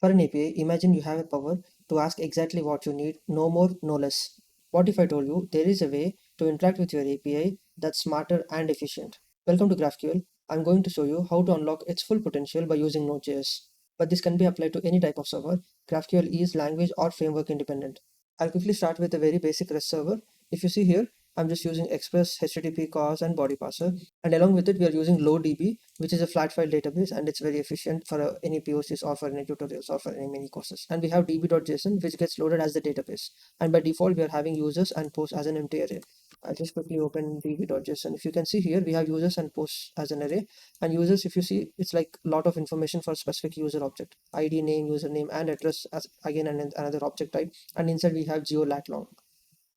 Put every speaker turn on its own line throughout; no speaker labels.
For an API, imagine you have a power to ask exactly what you need, no more, no less. What if I told you there is a way to interact with your API that's smarter and efficient? Welcome to GraphQL. I'm going to show you how to unlock its full potential by using Node.js. But this can be applied to any type of server. GraphQL is language or framework independent. I'll quickly start with a very basic REST server. If you see here, I'm just using Express, HTTP, CORS, and body parser. And along with it, we are using LowDB, which is a flat file database, and it's very efficient for any POCs or for any tutorials or for any mini courses. And we have db.json, which gets loaded as the database. And by default, we are having users and posts as an empty array. I'll just quickly open db.json. If you can see here, we have users and posts as an array. And users, if you see, it's like a lot of information for specific user object. ID, name, username, and address as again another object type. And inside we have geo lat long,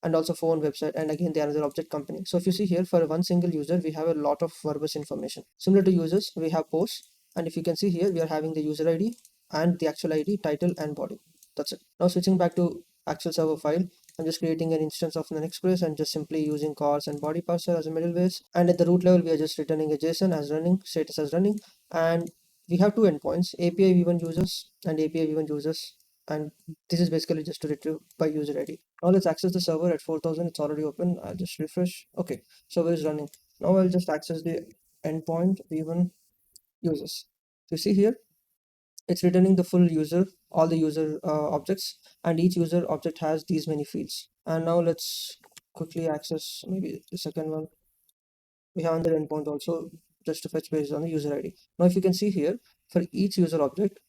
and also phone, website, and again the another object company. So if you see here, for one single user we have a lot of verbose information. Similar to users, we have posts, and if you can see here, we are having the user ID and the actual ID, title, and body. That's it. Now switching back to actual server file, I'm just creating an instance of an express and just simply using CORS and body parser as a middlewares. And at the root level, we are just returning a JSON as running, status as running, and we have two endpoints: API v1 users and API v1 users. And this is basically just to retrieve by user ID. Now let's access the server at 4000. It's already open. I'll just refresh. Okay, server is running. Now I'll just access the endpoint v1 users. So you see here, it's returning the full user, all the user objects, and each user object has these many fields. And now let's quickly access maybe the second one. We have another endpoint also, just to fetch based on the user ID. Now if you can see here, for each user object,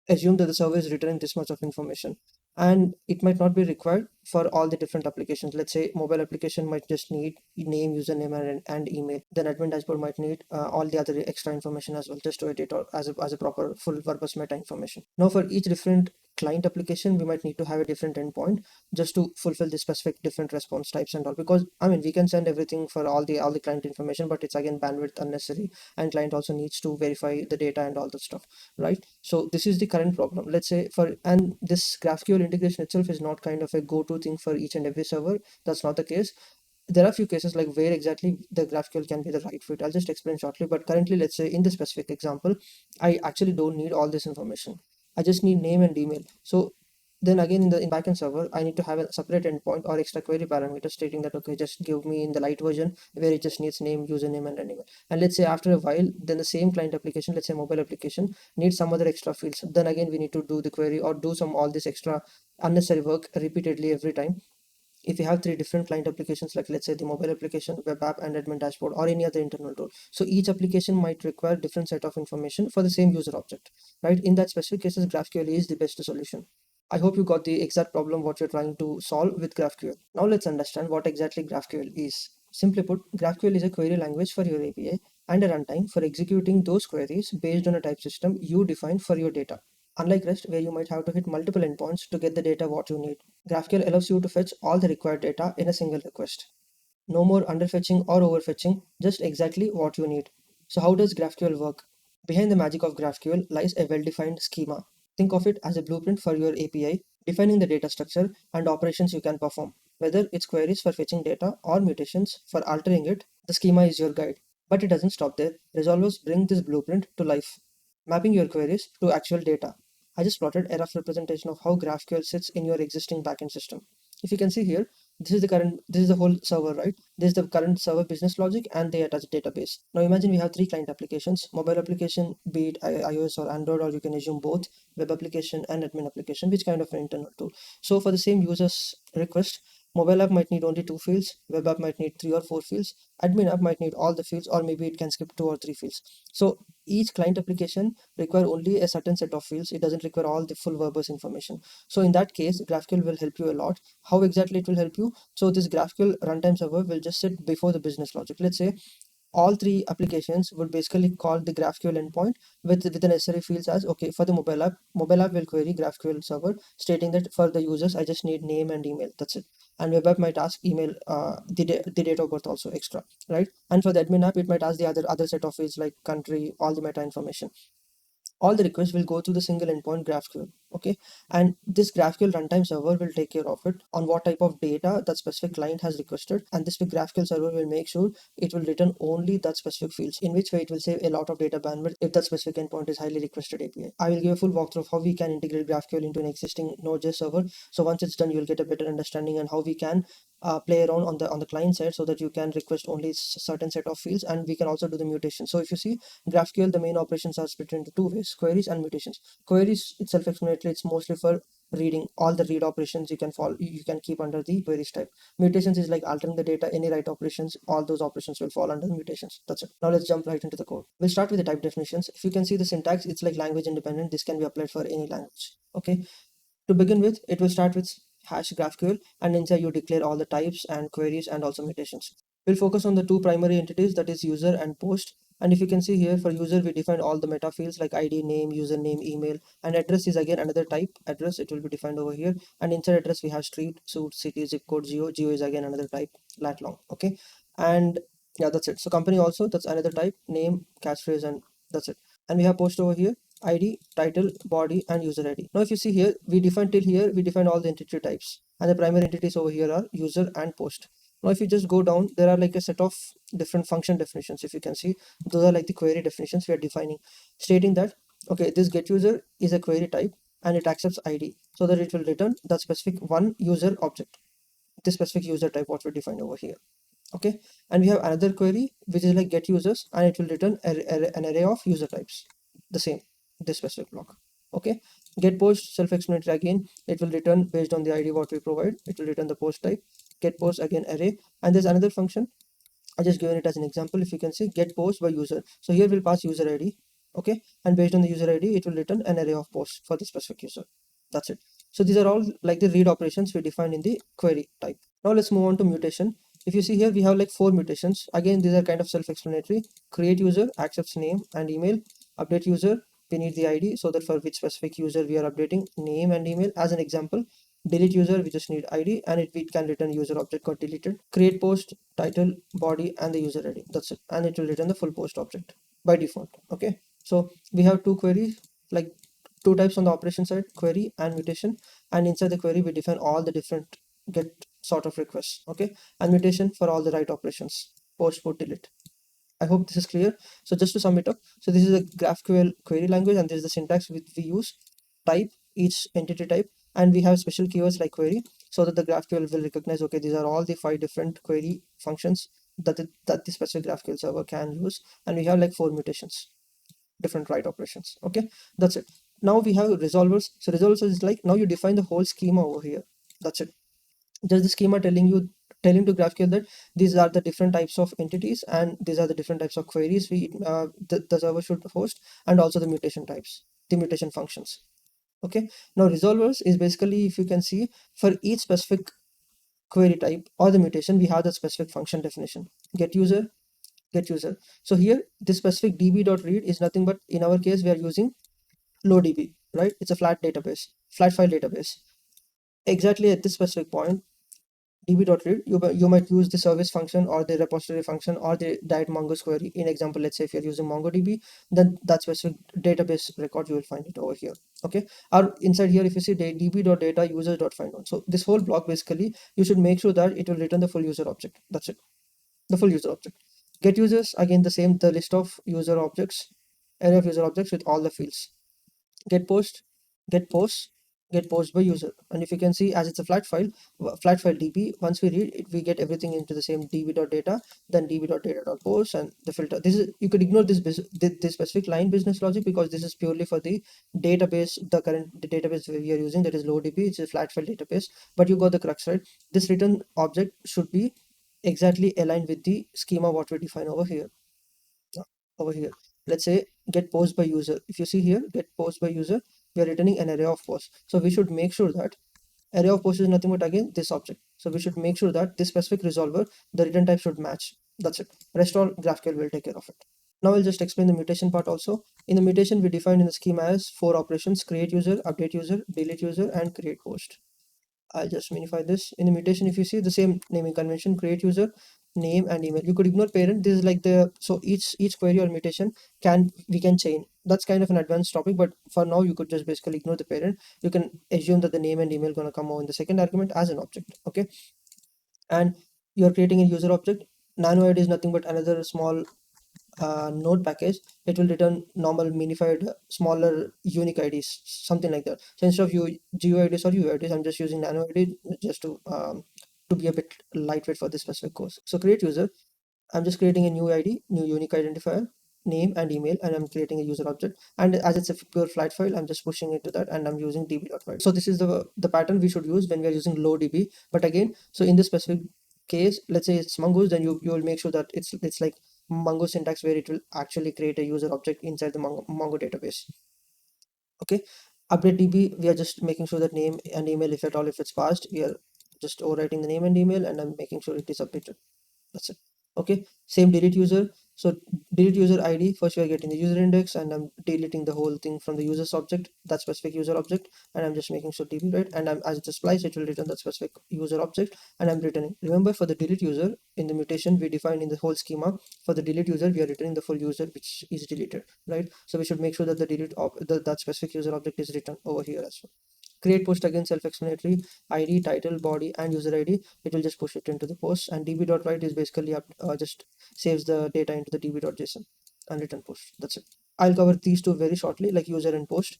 assume that the server is returning this much of information, and it might not be required for all the different applications. Let's say mobile application might just need name, username, and email. Then admin dashboard might need all the other extra information as well, just to edit or as a proper full verbose meta information. Now for each different client application, we might need to have a different endpoint just to fulfill the specific different response types and all, because I mean we can send everything for all the client information, but it's again bandwidth unnecessary, and client also needs to verify the data and all that stuff, right? So this is the current problem. Let's say and this GraphQL integration itself is not kind of a go-to thing for each and every server. That's not the case. There are a few cases like where exactly the GraphQL can be the right fit. I'll just explain shortly, but currently, let's say in the specific example, I actually don't need all this information. I just need name and email. So then again, in backend server, I need to have a separate endpoint or extra query parameter stating that, okay, just give me in the light version where it just needs name, username, and an email. And let's say after a while, then the same client application, let's say mobile application, needs some other extra fields. Then again, we need to do the query or do some all this extra unnecessary work repeatedly every time. If you have three different client applications, like let's say the mobile application, web app, and admin dashboard, or any other internal tool, so each application might require different set of information for the same user object, right? In that specific cases, GraphQL is the best solution. I hope you got the exact problem what you're trying to solve with GraphQL. Now let's understand what exactly GraphQL is. Simply put, GraphQL is a query language for your API and a runtime for executing those queries based on a type system you define for your data. Unlike REST, where you might have to hit multiple endpoints to get the data what you need, GraphQL allows you to fetch all the required data in a single request. No more underfetching or overfetching, just exactly what you need. So how does GraphQL work? Behind the magic of GraphQL lies a well-defined schema. Think of it as a blueprint for your API, defining the data structure and operations you can perform. Whether it's queries for fetching data or mutations for altering it, the schema is your guide. But it doesn't stop there. Resolvers bring this blueprint to life, mapping your queries to actual data. I just plotted a rough representation of how GraphQL sits in your existing backend system. If you can see here, this is the whole server, right? This is the current server business logic and the attached database. Now imagine we have three client applications: mobile application, be it iOS or Android, or you can assume both, web application and admin application, which kind of an internal tool. So for the same user's request, mobile app might need only two fields, web app might need three or four fields, admin app might need all the fields, or maybe it can skip two or three fields. So each client application require only a certain set of fields. It doesn't require all the full verbose information. So in that case, GraphQL will help you a lot. How exactly it will help you? So this GraphQL runtime server will just sit before the business logic. Let's say all three applications would basically call the GraphQL endpoint with the necessary fields as, okay, for the mobile app will query GraphQL server stating that for the users, I just need name and email. That's it. And web app might ask email, the date of birth also extra, right? And for the admin app, it might ask the other set of fields like country, all the meta information. all the requests will go through the single endpoint GraphQL. Okay, and this GraphQL runtime server will take care of it on what type of data that specific client has requested, and this GraphQL server will make sure it will return only that specific fields, in which way it will save a lot of data bandwidth if that specific endpoint is highly requested API. I will give a full walkthrough of how we can integrate GraphQL into an existing Node.js server. So once it's done, you'll get a better understanding on how we can play around on the client side, so that you can request only certain set of fields, and we can also do the mutation. So if you see GraphQL, the main operations are split into two ways: queries and mutations. Queries, it's self-explanatory, it's mostly for reading. All the read operations you can follow, you can keep under the queries type. Mutations is like altering the data, any write operations, all those operations will fall under mutations. That's it. Now let's jump right into the code. We'll start with the type definitions. If you can see the syntax, it's like language independent. This can be applied for any language. Okay, to begin with, it will start with hash GraphQL, and inside you declare all the types and queries and also mutations. We'll focus on the two primary entities, that is user and post. And if you can see here, for user, we define all the meta fields like ID, name, username, email, and address is again another type address. It will be defined over here. And inside address, we have street, suit, city, zip code, geo. Geo is again another type, lat long. Okay, and yeah, that's it. So company also, that's another type, name, catchphrase, and that's it. And we have post over here, ID, title, body, and user ID. Now, if you see here, we define till here, we define all the entity types, and the primary entities over here are user and post. Now, if you just go down, there are like a set of different function definitions. If you can see, those are like the query definitions we are defining, stating that, okay, this get user is a query type and it accepts ID, so that it will return that specific one user object, this specific user type, what we defined over here. Okay, and we have another query which is like get users, and it will return an array of user types, the same, this specific block. Okay, get post, self-explanatory again, it will return based on the ID what we provide, it will return the post type. Get post, again array, and there's another function I just given it as an example. If you can see, get post by user, so here we'll pass user ID. Okay, and based on the user ID, it will return an array of posts for the specific user. That's it. So these are all like the read operations we defined in the query type. Now let's move on to mutation. If you see here, we have like 4 mutations. Again, these are kind of self-explanatory. Create user accepts name and email. Update user, we need the ID, so that for which specific user we are updating name and email. As an example, delete user, we just need ID, and it can return user object got deleted. Create post, title, body, and the user ID. That's it, and it will return the full post object by default. Okay, so we have two queries, like two types on the operation side, query and mutation, and inside the query we define all the different get sort of requests. Okay, and mutation for all the write operations, post, put, delete. I hope this is clear. So just to sum it up, so this is a GraphQL query language, and this is the syntax which we use: type, each entity type, and we have special keywords like query, so that the GraphQL will recognize, okay, these are all the 5 different query functions that the specific GraphQL server can use, and we have like 4 mutations, different write operations. Okay, that's it. Now we have resolvers. So resolvers is like, now you define the whole schema over here. That's it. Just the schema telling to GraphQL that these are the different types of entities, and these are the different types of queries the server should host, and also the mutation types, the mutation functions. Okay, now resolvers is basically, if you can see, for each specific query type or the mutation, we have the specific function definition. Get user, get user. So here, this specific db.read is nothing but, in our case, we are using lowdb, right? It's a flat database, flat file database. Exactly at this specific point, db.read, you might use the service function or the repository function or the direct mongoose query. In example, let's say if you're using mongodb, then that specific database record, you will find it over here. Okay, or inside here, if you see db.data users.find one, so this whole block, basically you should make sure that it will return the full user object. That's it, the full user object. Get users, again the same, the list of user objects, array of user objects with all the fields. Get post, get post, get post by user. And if you can see, as it's a flat file db, once we read it, we get everything into the same db.data, then db.data.post, and the filter. This is, you could ignore this specific line business logic, because this is purely for the database, the database we are using, that is lowdb. It's a flat file database, but you got the crux, right? This return object should be exactly aligned with the schema what we define over here. Over here, let's say get post by user. If you see here, get post by user, we are returning an array of posts. So we should make sure that array of posts is nothing but, again, this object. So we should make sure that this specific resolver, the return type should match. That's it. Rest all GraphQL will take care of it. Now I'll just explain the mutation part also. In the mutation, we defined in the schema as 4 operations: create user, update user, delete user, and create post. I'll just minify this. In the mutation, if you see, the same naming convention: create user, name and email. You could ignore parent. This is like the, so each query or mutation we can chain. That's kind of an advanced topic, but for now you could just basically ignore the parent. You can assume that the name and email gonna come out in the second argument as an object. Okay, and you're creating a user object. Nano ID is nothing but another small node package. It will return normal minified smaller unique IDs, something like that. So instead of GUIDs or UIDs, I'm just using nano ID just to be a bit lightweight for this specific course. So create user. I'm just creating a new ID, new unique identifier, name and email, and I'm creating a user object. And as it's a pure flat file, I'm just pushing it to that, and I'm using db.write. So this is the pattern we should use when we are using low db. But again, so in this specific case, let's say it's mongoose, then you will make sure that it's like Mongo syntax, where it will actually create a user object inside the Mongo database. Okay, update db, we are just making sure that name and email, if at all, if it's passed, we are just overwriting the name and email, and I'm making sure it is updated. That's it. Okay, same delete user. So delete user ID, first we are getting the user index, and I'm deleting the whole thing from the users object, that specific user object, and I'm just making sure db right, and as it's a splice, it will return that specific user object, and I'm returning. Remember, for the delete user in the mutation we defined in the whole schema, for the delete user we are returning the full user which is deleted, right? So we should make sure that the that specific user object is written over here as well. Create post, again self-explanatory, id, title, body and user id. It will just push it into the post, and db.write is basically just saves the data into the db.json and return post. That's it. I'll cover these two very shortly, like user and post.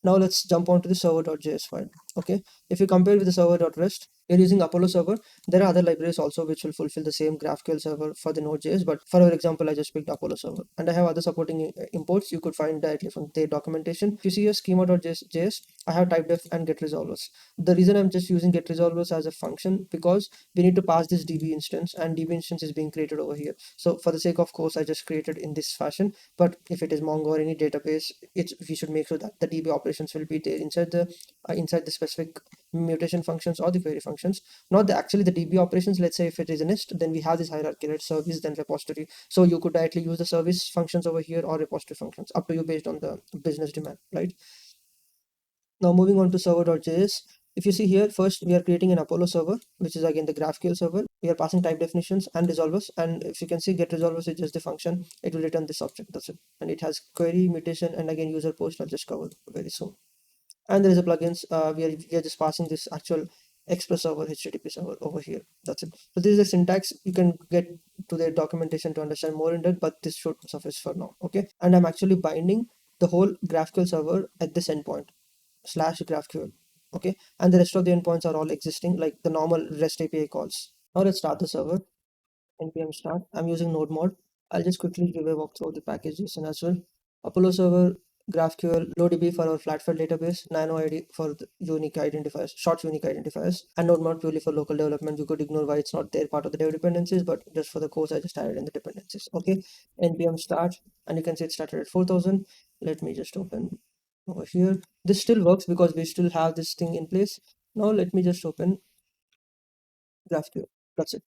Now let's jump onto the server.js file. Okay, if you compare with the server.rest, you're using Apollo server. There are other libraries also which will fulfill the same GraphQL server for the Node.js, but for our example, I just picked Apollo server, and I have other supporting imports you could find directly from their documentation. If you see here schema.js, I have typedef and getResolvers. The reason I'm just using getResolvers as a function, because we need to pass this DB instance, and DB instance is being created over here. So for the sake of course, I just created in this fashion. But if it is Mongo or any database, we should make sure that the DB operations will be there inside the specific mutation functions or the query functions, not actually the DB operations. Let's say if it is a nest, then we have this hierarchy, right? Service, then repository. So you could directly use the service functions over here or repository functions, up to you based on the business demand, right? Now moving on to server.js. If you see here, first we are creating an Apollo server, which is again the GraphQL server. We are passing type definitions and resolvers, and if you can see, get resolvers is just the function. It will return this object. That's it, and it has query, mutation, and again user post. I'll just cover very soon. And there is a plugins. We are just passing this actual Express server, HTTP server over here. That's it. So this is the syntax. You can get to the documentation to understand more in depth, but this should suffice for now. Okay, and I'm actually binding the whole GraphQL server at this endpoint slash GraphQL. Okay, and the rest of the endpoints are all existing like the normal REST API calls. Now let's start the server. npm start. I'm using node mod. I'll just quickly give a walkthrough of the package JSON as well. Apollo server, GraphQL, LowDB for our flat file database, Nano ID for the unique identifiers, short unique identifiers, and node mod purely for local development. You could ignore why it's not there part of the dev dependencies, but just for the course, I just added in the dependencies. Okay, npm start, and you can see it started at 4000. Let me just open over here. This still works because we still have this thing in place. Now let me just open GraphQL. That's it.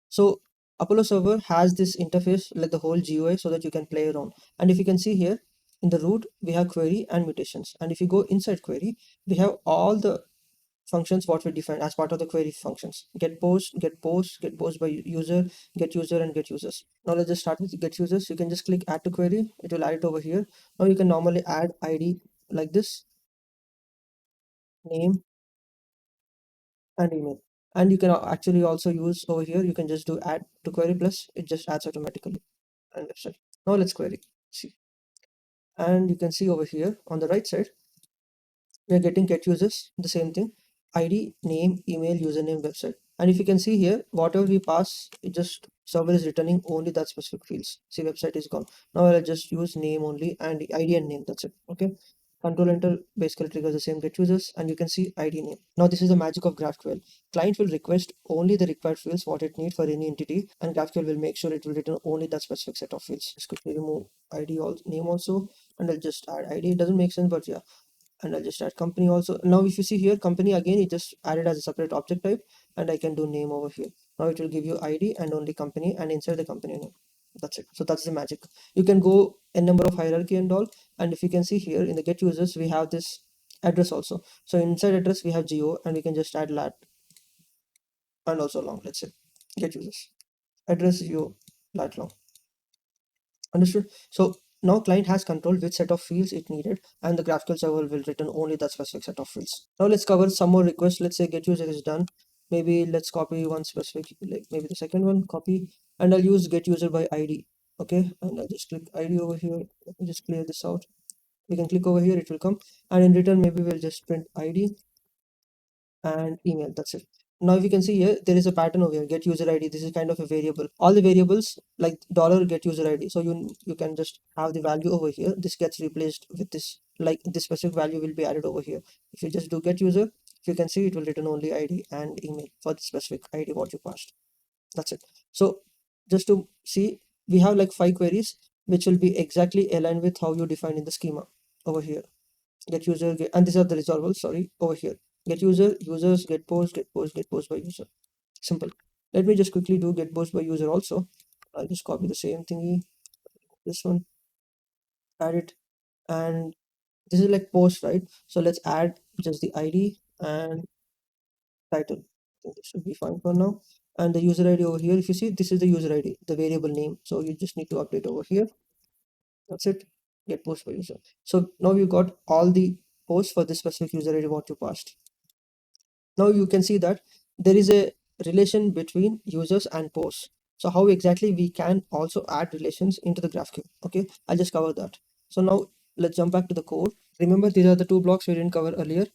So Apollo server has this interface like the whole GUI so that you can play around. And if you can see here in the root, we have query and mutations. And if you go inside query, we have all the functions what we define as part of the query functions. Get post, get post by user, get user, and get users. Now let's just start with get users. You can just click add to query. It will add it over here. Now you can normally add ID like this, name and email. And you can actually also use over here, you can just do add to query plus, it just adds automatically. And that's it. Now let's query. See. And you can see over here on the right side, we are getting get users, the same thing. ID, name, email, username, website. And if you can see here, whatever we pass, it just server is returning only that specific fields. See, website is gone. Now I'll just use name only and ID and name. That's it. Okay. Control enter basically triggers the same get users, and you can see ID name. Now this is the magic of GraphQL. Client will request only the required fields what it needs for any entity, and GraphQL will make sure it will return only that specific set of fields. Just quickly remove ID also, name also, and I'll just add ID. It doesn't make sense, but yeah. And I'll just add company also. Now if you see here company, again it just added as a separate object type, and I can do name over here. Now it will give you ID and only company, and inside the company name. That's it. So that's the magic. You can go a number of hierarchy and all, and if you can see here in the get users, we have this address also. So inside address we have geo, and we can just add lat and also long. Let's say get users. address you lat long. Understood? So now client has control which set of fields it needed, and the GraphQL server will return only that specific set of fields. Now let's cover some more requests. Let's say get user is done. Maybe let's copy one specific, like maybe the second one, copy, and I'll use get user by ID. Okay, and I'll just click ID over here. Let me just clear this out. We can click over here, it will come, and in return maybe we'll just print ID and email. That's it. Now if you can see here, there is a pattern over here, get user ID. This is kind of a variable. All the variables like dollar get user ID, so you can just have the value over here. This gets replaced with this, like this specific value will be added over here. If you just do get user, if you can see, it will return only ID and email for the specific ID what you passed. That's it. So just to see, we have like 5 queries which will be exactly aligned with how you define in the schema over here. Get user, and these are the resolvables, sorry, over here. Get user, users, get post, get post, get post by user. Simple. Let me just quickly do get post by user also. I'll just copy the same thingy, this one, add it, and this is like post, right? So let's add just the ID and title. I think this should be fine for now. And the user ID over here, if you see, this is the user ID, the variable name. So you just need to update over here. That's it. Get post by user. So now you got all the posts for this specific user ID what you passed. Now you can see that there is a relation between users and posts. So how exactly we can also add relations into the GraphQL? Okay, I'll just cover that. So now let's jump back to the code. Remember, these are the two blocks we didn't cover earlier.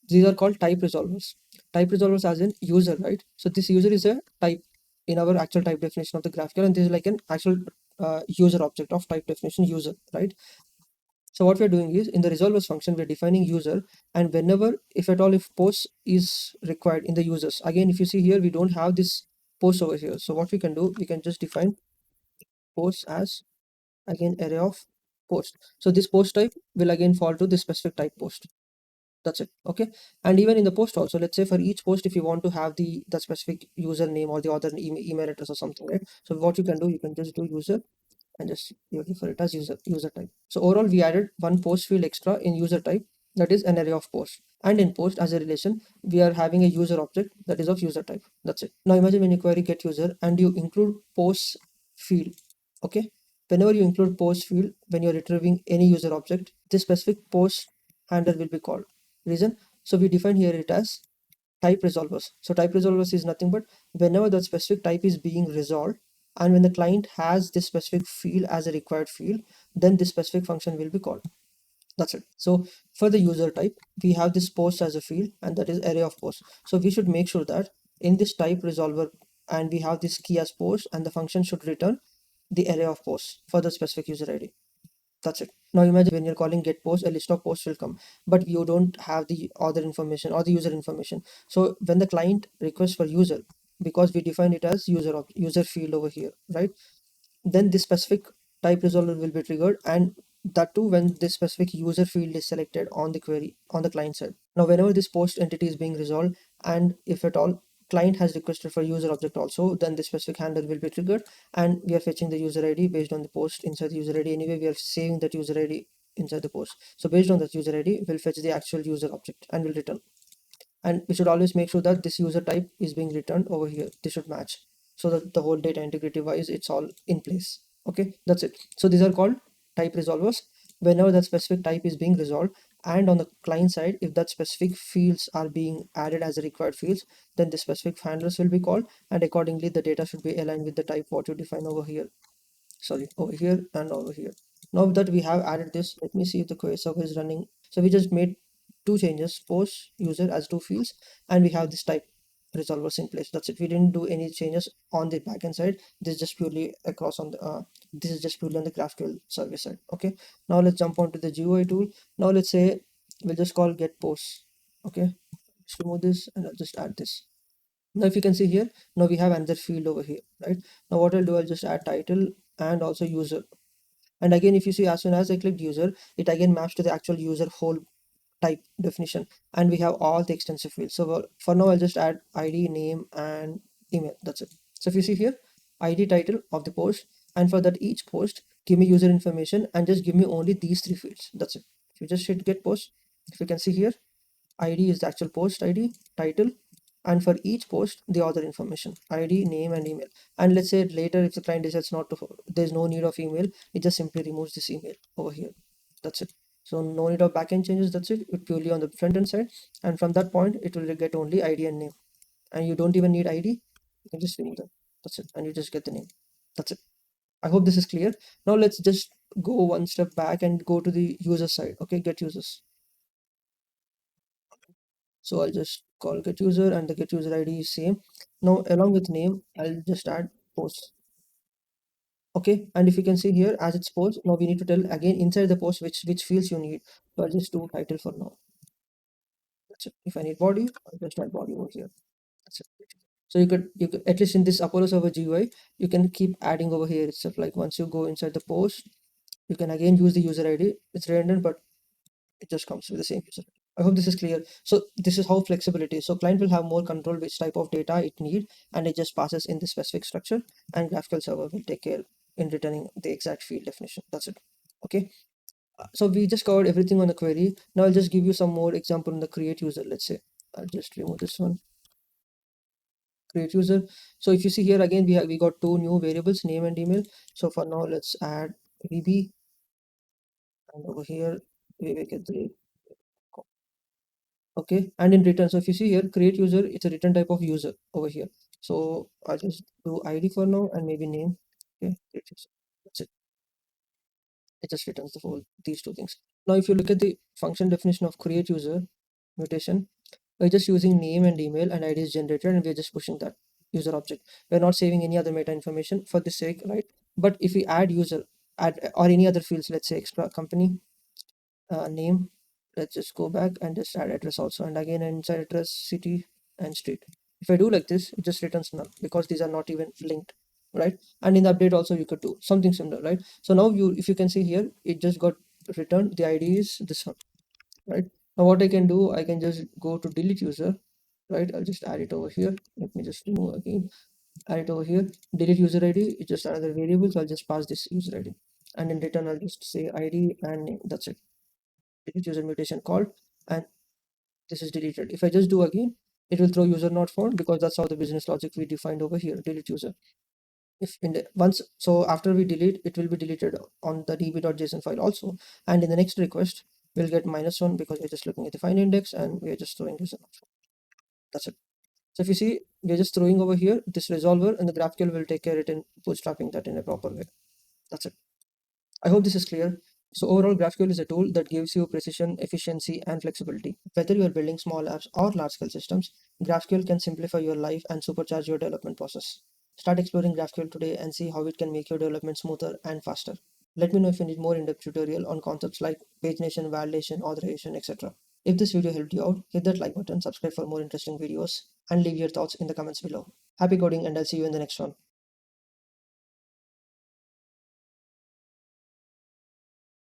These are called type resolvers. Type resolvers as in user, right? So this user is a type in our actual type definition of the GraphQL, and this is like an actual user object of type definition user, right? So what we're doing is in the resolvers function, we're defining user, and whenever, if at all, if post is required in the users, again, if you see here, we don't have this post over here. So what we can do, we can just define post as, again, array of post. So this post type will again fall to this specific type post. That's it. Okay. And even in the post also, let's say for each post, if you want to have the specific username or the other email address or something, right? So what you can do, you can just do user and just refer it as user type. So overall, we added one post field extra in user type, that is an array of posts. And in post as a relation, we are having a user object that is of user type. That's it. Now imagine when you query get user and you include post field. Okay. Whenever you include post field, when you're retrieving any user object, this specific post handler will be called. Reason? So we define here it as type resolvers. So type resolvers is nothing but whenever that specific type is being resolved, and when the client has this specific field as a required field, then this specific function will be called. That's it. So for the user type, we have this post as a field, and that is array of posts. So we should make sure that in this type resolver, and we have this key as post, and the function should return the array of posts for the specific user ID. That's it. Now imagine when you're calling get post, a list of posts will come, but you don't have the other information or the user information. So when the client requests for user, because we define it as user field over here, right? Then this specific type resolver will be triggered, and that too when this specific user field is selected on the query on the client side. Now whenever this post entity is being resolved, and if at all client has requested for user object also, then this specific handler will be triggered, and we are fetching the user ID based on the post inside the user ID. Anyway, we are saving that user ID inside the post. So based on that user ID, we'll fetch the actual user object and will return. And we should always make sure that this user type is being returned over here. They should match, so that the whole data integrity wise it's all in place. Okay, that's it. So these are called type resolvers. Whenever that specific type is being resolved, and on the client side, if that specific fields are being added as a required fields, then the specific handlers will be called, and accordingly the data should be aligned with the type what you define over here. Sorry, over here and over here. Now that we have added this, let me see if the query server is running. So we just made two changes, post user as two fields, and we have this type resolvers in place. That's it. We didn't do any changes on the backend side. This is just purely across on the this is just purely on the GraphQL service side. Okay, now let's jump onto the GUI tool. Now let's say we'll just call get post. Okay, just remove this and I'll just add this. Now if you can see here, now we have another field over here, right? Now what I'll do, I'll just add title and also user. And again, if you see, as soon as I clicked user, it again maps to the actual user whole type definition, and we have all the extensive fields. So for now, I'll just add ID, name, and email. That's it. So if you see here, ID, title of the post, and for that each post, give me user information and just give me only these three fields. That's it. If you just hit get post, if you can see here, ID is the actual post ID, title, and for each post the author information, ID, name, and email. And let's say later if the client decides not to, there's no need of email, it just simply removes this email over here. That's it. So no need of backend changes. That's it. It purely on the front end side, and from that point it will get only ID and name, and you don't even need ID. You can just remove them. That's it, and you just get the name. That's it. I hope this is clear. Now let's just go one step back and go to the user side. Okay, get users. So I'll just call get user, and the get user ID is same. Now along with name, I'll just add post. Okay, and if you can see here as it's post, now we need to tell again inside the post which fields you need. So I'll just do title for now. That's it. If I need body, I'll just add body over here. That's it. So you could at least in this Apollo server GUI, you can keep adding over here itself. Like once you go inside the post, you can again use the user ID. It's redundant, but it just comes with the same user. I hope this is clear. So this is how flexible it is. So client will have more control which type of data it need, and it just passes in the specific structure, and GraphQL server will take care in returning the exact field definition. That's it. Okay. So we just covered everything on the query. Now I'll just give you some more example in the create user. Let's say I'll just remove this one. Create user. So if you see here again, we got two new variables, name and email. So for now, let's add VB, and over here we will get the okay, and in return. So if you see here, create user, it's a return type of user over here. So I'll just do ID for now and maybe name. Okay, create user. That's it. It just returns the whole these two things. Now if you look at the function definition of create user mutation, we're just using name and email, and ID is generated, and we're just pushing that user object. We're not saving any other meta information for this sake, right? But if we add user, add or any other fields, let's say extra company, name, let's just go back and just add address also, and again inside address, city and street. If I do like this, it just returns none because these are not even linked, right? And in the update also you could do something similar, right? So now you, if you can see here, it just got returned. The ID is this one, right? Now what I can do, I can just go to delete user, right? I'll just add it over here. Let me just remove again, add it over here. Delete user ID, it's just another variable, so I'll just pass this user ID, and in return I'll just say ID and name. That's it. Delete user mutation called, and this is deleted. If I just do again, it will throw user not found because that's how the business logic we defined over here, delete user. If in the once, so after we delete, it will be deleted on the db.json file also, and in the next request we'll get -1 because we're just looking at the find index and we're just throwing user not found. That's it. So if you see, we're just throwing over here this resolver, and the GraphQL will take care of it in bootstrapping that in a proper way. That's it. I hope this is clear. So overall, GraphQL is a tool that gives you precision, efficiency, and flexibility. Whether you are building small apps or large-scale systems, GraphQL can simplify your life and supercharge your development process. Start exploring GraphQL today and see how it can make your development smoother and faster. Let me know if you need more in-depth tutorial on concepts like pagination, validation, authorization, etc. If this video helped you out, hit that like button, subscribe for more interesting videos, and leave your thoughts in the comments below. Happy coding, and I'll see you in the next one.